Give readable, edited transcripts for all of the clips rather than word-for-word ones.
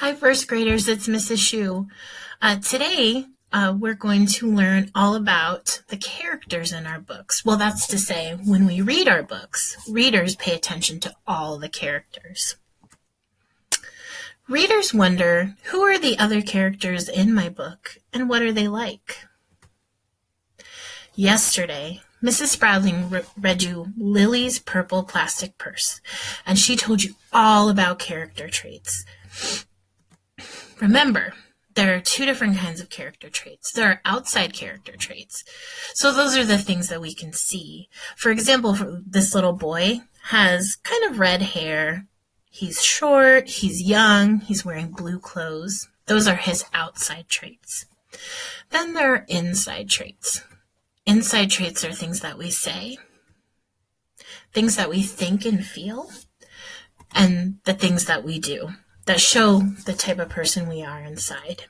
Hi, first graders, it's Mrs. Shu. Today, we're going to learn all about the characters in our books. Well, that's to say, when we read our books, readers pay attention to all the characters. Readers wonder, who are the other characters in my book, and what are they like? Yesterday, Mrs. Spradling read you Lily's Purple Plastic Purse, and she told you all about character traits. Remember, there are two different kinds of character traits. There are outside character traits. So those are the things that we can see. For example, this little boy has kind of red hair. He's short, he's young, he's wearing blue clothes. Those are his outside traits. Then there are inside traits. Inside traits are things that we say, things that we think and feel, and the things that we do that show the type of person we are inside.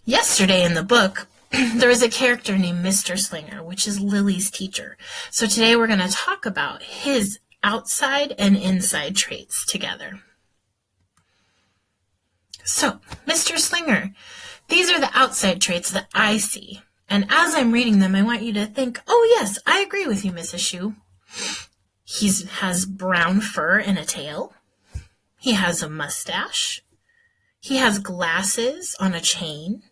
Yesterday in the book, there was a character named Mr. Slinger, which is Lily's teacher. So today we're going to talk about his outside and inside traits together. So, Mr. Slinger, these are the outside traits that I see. And as I'm reading them, I want you to think, oh yes, I agree with you, Mrs. Shu. He has brown fur and a tail. He has a mustache. He has glasses on a chain,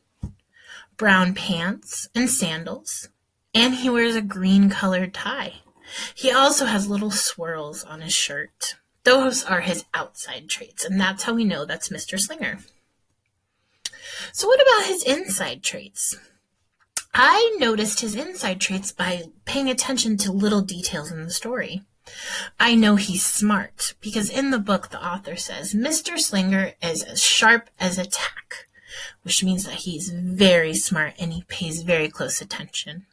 brown pants and sandals, and he wears a green-colored tie. He also has little swirls on his shirt. Those are his outside traits, and that's how we know that's Mr. Slinger. So what about his inside traits? I noticed his inside traits by paying attention to little details in the story. I know he's smart because in the book the author says Mr. Slinger is as sharp as a tack, which means that he's very smart and he pays very close attention.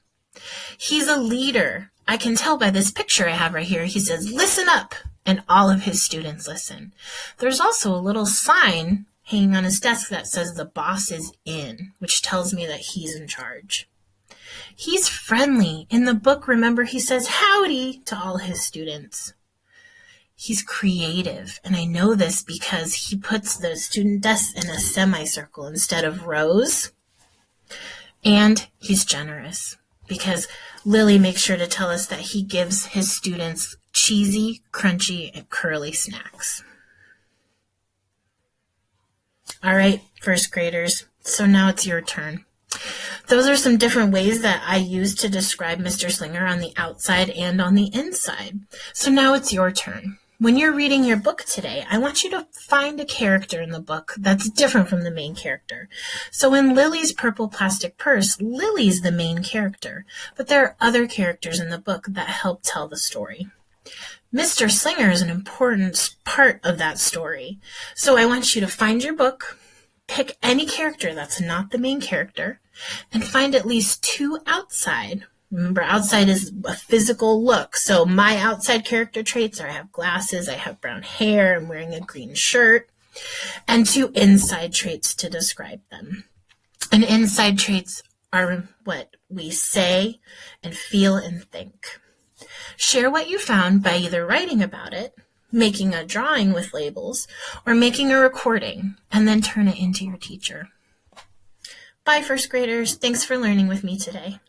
He's a leader. I can tell by this picture I have right here. He says, "Listen up," and all of his students listen. There's also a little sign hanging on his desk that says the boss is in, which tells me that he's in charge. He's friendly. In the book, remember, he says howdy to all his students. He's creative, and I know this because he puts the student desks in a semicircle instead of rows. And he's generous because Lily makes sure to tell us that he gives his students cheesy, crunchy, and curly snacks. All right, first graders, so now it's your turn. Those are some different ways that I use to describe Mr. Slinger on the outside and on the inside. So now it's your turn. When you're reading your book today, I want you to find a character in the book that's different from the main character. So in Lily's Purple Plastic Purse, Lily's the main character, but there are other characters in the book that help tell the story. Mr. Slinger is an important part of that story. So I want you to find your book, pick any character that's not the main character, and find at least two outside. Remember, outside is a physical look. So my outside character traits are I have glasses, I have brown hair, I'm wearing a green shirt, and two inside traits to describe them. And inside traits are what we say and feel and think. Share what you found by either writing about it, making a drawing with labels, or making a recording, and then turn it into your teacher. Bye, first graders. Thanks for learning with me today.